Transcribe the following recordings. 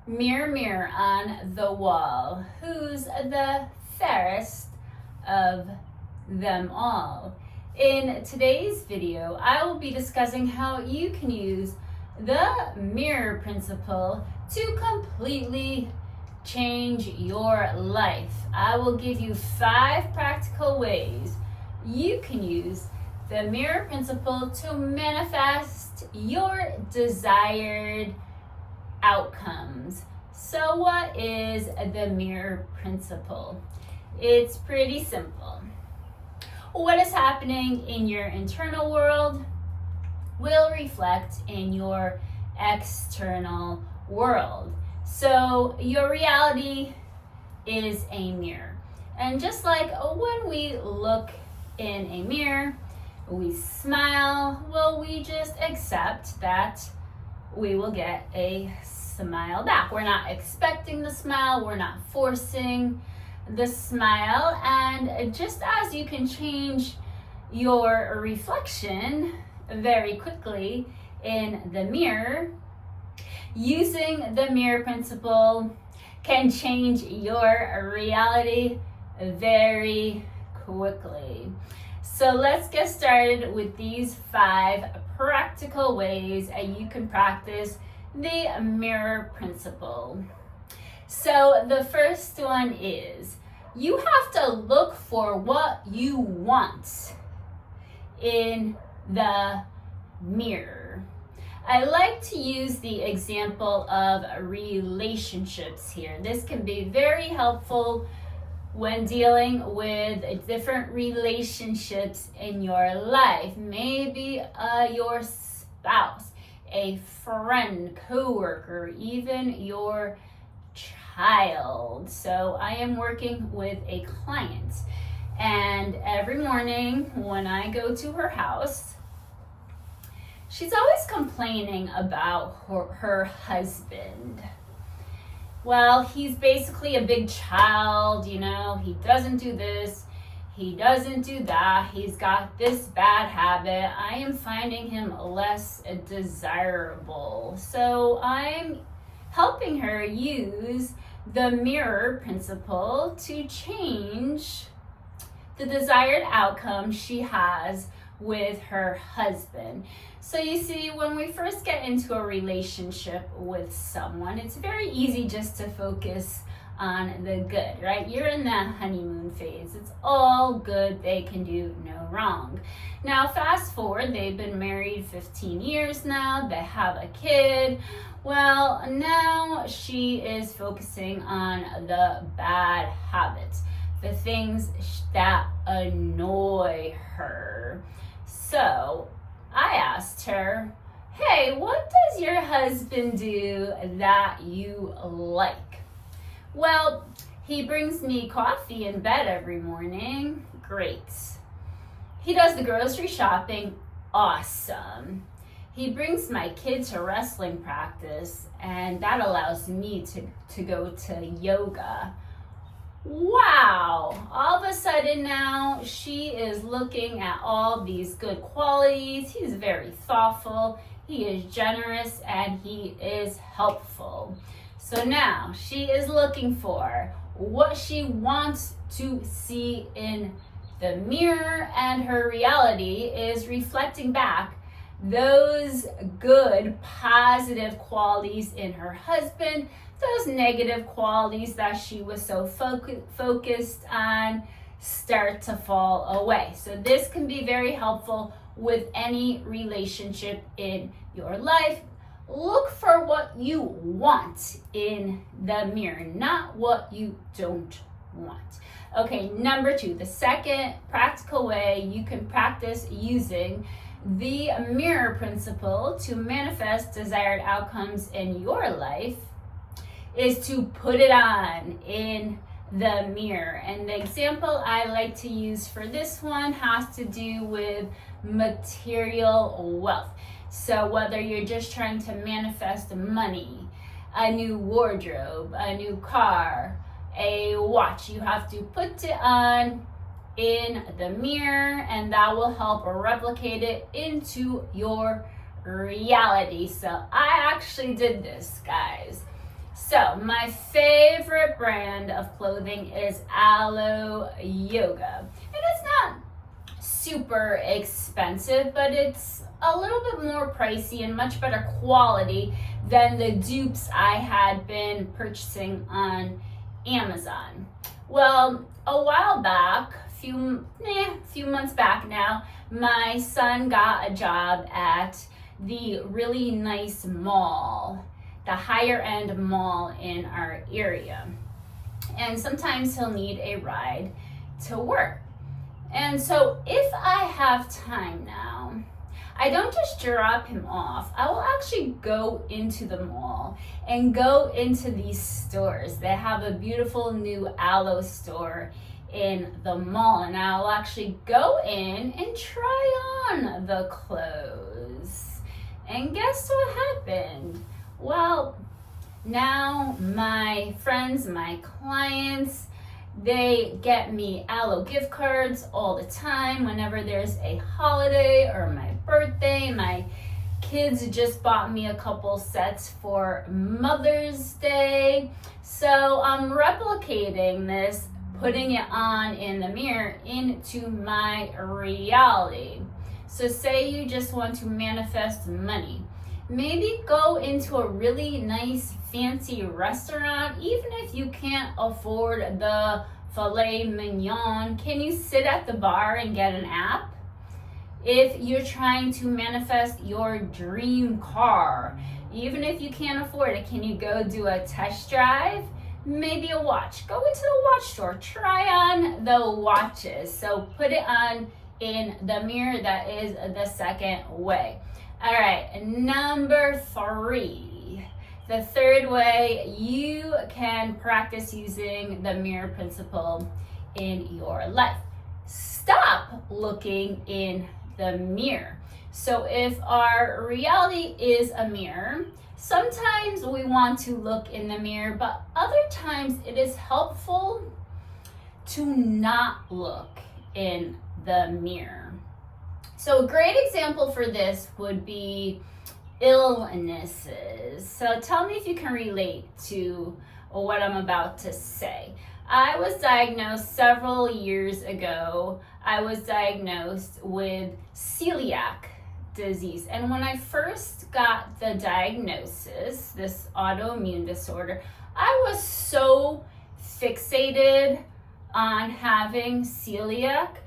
Mirror, mirror on the wall, who's the fairest of them all? In today's video, I will be discussing how you can use the mirror principle to completely change your life. I will give you 5 practical ways you can use the mirror principle to manifest your desired outcomes. So what is the mirror principle? It's pretty simple. What is happening in your internal world will reflect in your external world. So your reality is a mirror. And just like when we look in a mirror, we smile, well, we just accept that we will get a smile back. We're not expecting the smile, we're not forcing the smile. And just as you can change your reflection very quickly in the mirror, using the mirror principle can change your reality very quickly. So let's get started with these 5 practical ways you can practice the mirror principle. So the first one is you have to look for what you want in the mirror. I like to use the example of relationships here. This can be very helpful when dealing with different relationships in your life. Maybe your spouse, a friend, coworker, even your child. So I am working with a client, and every morning when I go to her house, she's always complaining about her husband. Well, he's basically a big child, you know, he doesn't do this, he doesn't do that, he's got this bad habit. I am finding him less desirable. So I'm helping her use the mirror principle to change the desired outcome she has with her husband. So you see, when we first get into a relationship with someone, it's very easy just to focus on the good, right? You're in that honeymoon phase. It's all good. They can do no wrong. Now, fast forward, they've been married 15 years now. They have a kid. Well, now she is focusing on the bad habits, the things that annoy her. So I asked her, hey, what does your husband do that you like? Well, he brings me coffee in bed every morning. Great. He does the grocery shopping. Awesome. He brings my kid to wrestling practice, and that allows me to go to yoga. Wow, all of a sudden now she is looking at all these good qualities. He's very thoughtful, he is generous, and he is helpful. So now she is looking for what she wants to see in the mirror, and her reality is reflecting back those good, positive qualities in her husband. Those negative qualities that she was so focused on start to fall away. So this can be very helpful with any relationship in your life. Look for what you want in the mirror, not what you don't want. Okay, number 2, the second practical way you can practice using the mirror principle to manifest desired outcomes in your life is to put it on in the mirror. And the example I like to use for this one has to do with material wealth. So whether you're just trying to manifest money, a new wardrobe, a new car, a watch, you have to put it on in the mirror, and that will help replicate it into your reality. So I actually did this, guys. So my favorite brand of clothing is Alo Yoga. And it's not super expensive, but it's a little bit more pricey and much better quality than the dupes I had been purchasing on Amazon. Well, a while back, few months back now, my son got a job at the really nice mall, the higher end mall in our area. And sometimes he'll need a ride to work. And so if I have time now, I don't just drop him off. I will actually go into the mall and go into these stores. They have a beautiful new Alo store in the mall, and I'll actually go in and try on the clothes. And guess what happened? Well, now my friends, my clients, they get me Alo gift cards all the time whenever there's a holiday or my birthday. My kids just bought me a couple sets for Mother's Day. So I'm replicating this, putting it on in the mirror into my reality. So say you just want to manifest money. Maybe go into a really nice fancy restaurant. Even if you can't afford the filet mignon, can you sit at the bar and get an app? If you're trying to manifest your dream car, even if you can't afford it, can you go do a test drive? Maybe a watch. Go into the watch store, try on the watches. So put it on in the mirror. That is the second way. All right, number 3. The third way you can practice using the mirror principle in your life. Stop looking in the mirror. So if our reality is a mirror, sometimes we want to look in the mirror, but other times it is helpful to not look in the mirror. So a great example for this would be illnesses. So tell me if you can relate to what I'm about to say. I was diagnosed several years ago. I was diagnosed with celiac disease. And when I first got the diagnosis, this autoimmune disorder, I was so fixated on having celiac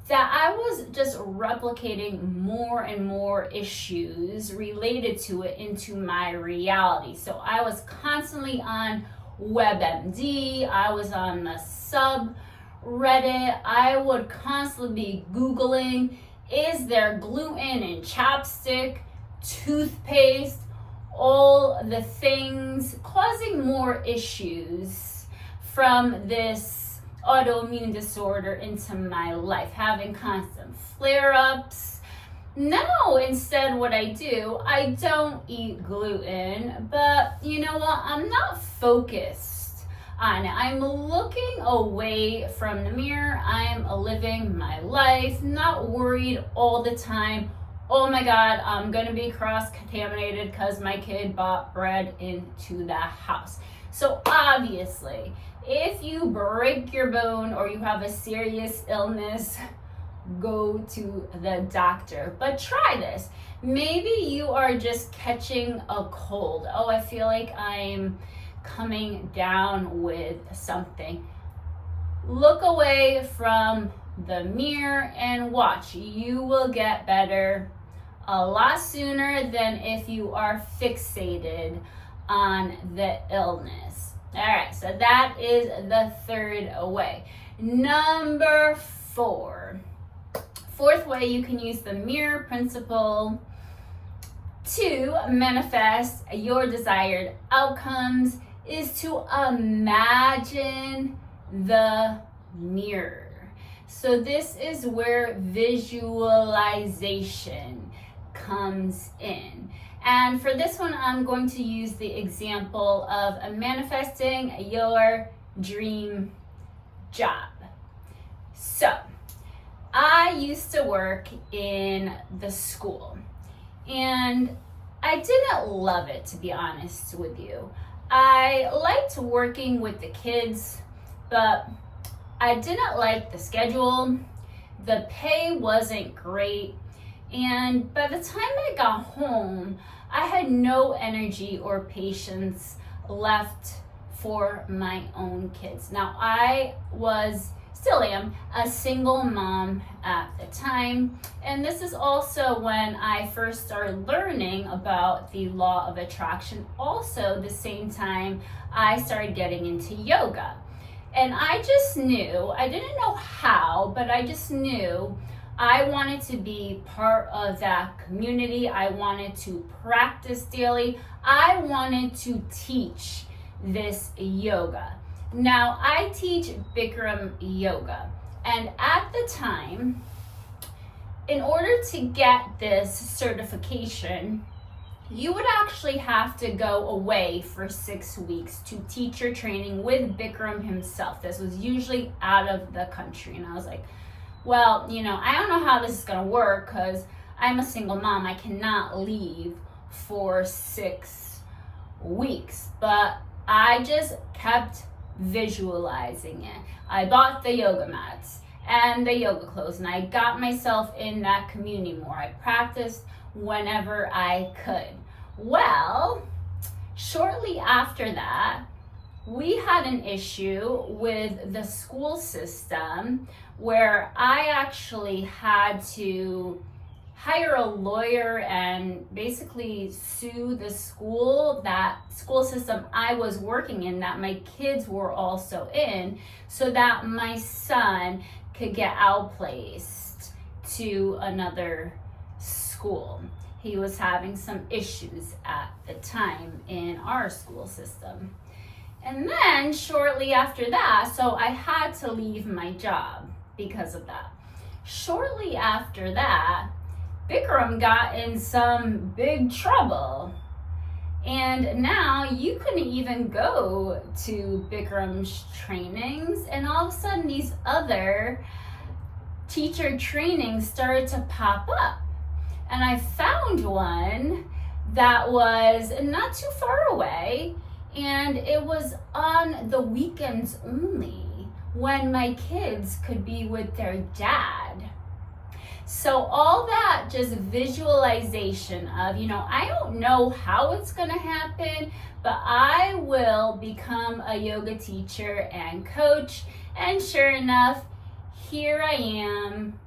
that I was just replicating more and more issues related to it into my reality. So I was constantly on WebMD, I was on the subreddit, I would constantly be Googling, is there gluten in chapstick, toothpaste, all the things causing more issues from this autoimmune disorder into my life, having constant flare-ups. Now, instead what I do, I don't eat gluten, but you know what? I'm not focused on it. I'm looking away from the mirror. I'm living my life, not worried all the time. Oh my God, I'm gonna be cross-contaminated because my kid bought bread into the house. So obviously, if you break your bone or you have a serious illness, go to the doctor. But try this. Maybe you are just catching a cold. Oh, I feel like I'm coming down with something. Look away from the mirror and watch. You will get better a lot sooner than if you are fixated on the illness. All right, so that is the third way. Number 4. Fourth way you can use the mirror principle to manifest your desired outcomes is to imagine the mirror. So this is where visualization comes in. And for this one, I'm going to use the example of manifesting your dream job. So, I used to work in the school, and I didn't love it, to be honest with you. I liked working with the kids, but I didn't like the schedule. The pay wasn't great. And by the time I got home, I had no energy or patience left for my own kids. Now, still am, a single mom at the time. And this is also when I first started learning about the law of attraction. Also, the same time I started getting into yoga. And I just knew, I didn't know how, but I just knew I wanted to be part of that community. I wanted to practice daily. I wanted to teach this yoga. Now, I teach Bikram yoga, and at the time, in order to get this certification, you would actually have to go away for 6 weeks to teacher training with Bikram himself. This was usually out of the country, and I was like, well, I don't know how this is going to work because I'm a single mom. I cannot leave for 6 weeks, but I just kept visualizing it. I bought the yoga mats and the yoga clothes, and I got myself in that community more. I practiced whenever I could. Well, shortly after that, we had an issue with the school system where I actually had to hire a lawyer and basically sue the school, that school system I was working in, that my kids were also in, so that my son could get outplaced to another school. He was having some issues at the time in our school system. And then shortly after that, so I had to leave my job because of that. Shortly after that, Bikram got in some big trouble. And now you couldn't even go to Bikram's trainings. And all of a sudden, these other teacher trainings started to pop up. And I found one that was not too far away. And it was on the weekends only, when my kids could be with their dad. So all that just visualization of, I don't know how it's going to happen, but I will become a yoga teacher and coach. And sure enough, here I am.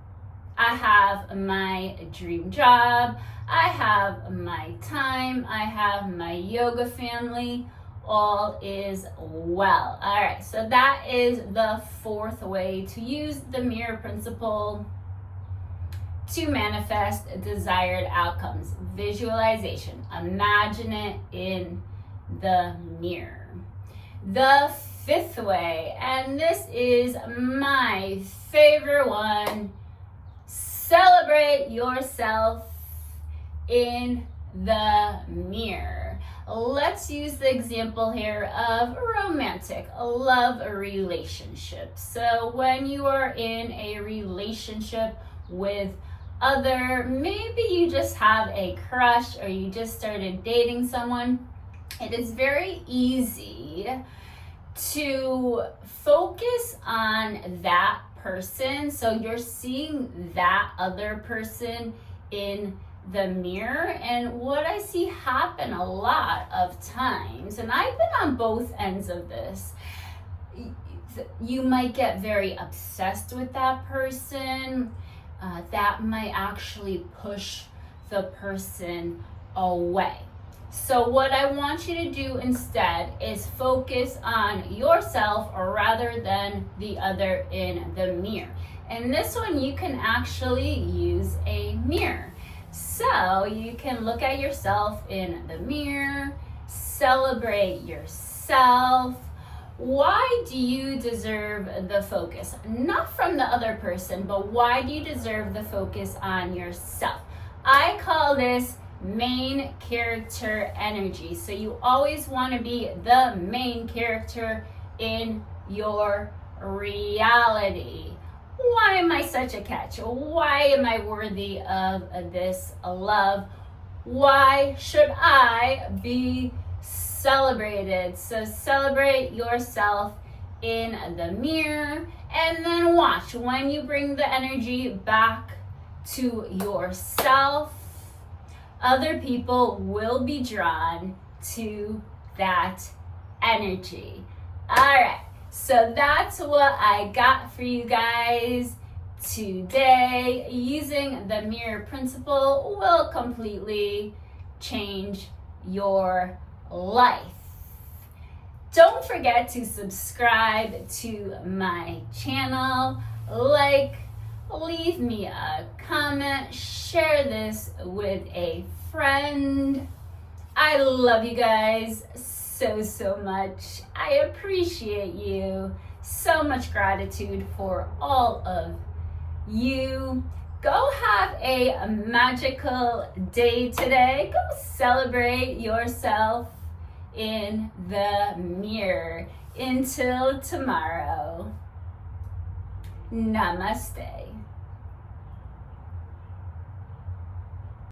I have my dream job. I have my time. I have my yoga family. All is well. All right, so that is the fourth way to use the mirror principle to manifest desired outcomes. Visualization. Imagine it in the mirror. The fifth way, and this is my favorite one, celebrate yourself in the mirror. Let's use the example here of romantic love relationships. So when you are in a relationship with maybe you just have a crush or you just started dating someone, it is very easy to focus on that person. So you're seeing that other person in the mirror, and what I see happen a lot of times, and I've been on both ends of this, you might get very obsessed with that person. That might actually push the person away. So what I want you to do instead is focus on yourself rather than the other in the mirror. And this one you can actually use a mirror. So you can look at yourself in the mirror, celebrate yourself. Why do you deserve the focus? Not from the other person, but why do you deserve the focus on yourself? I call this main character energy. So you always want to be the main character in your reality. Why am I such a catch? Why am I worthy of this love? Why should I be celebrated. So celebrate yourself in the mirror, and then watch when you bring the energy back to yourself, other people will be drawn to that energy. All right, so that's what I got for you guys today. Using the mirror principle will completely change your life. Don't forget to subscribe to my channel, leave me a comment, share this with a friend. I love you guys so much. I appreciate you. So much gratitude for all of you. Go have a magical day today. Go celebrate yourself in the mirror. Until tomorrow, namaste.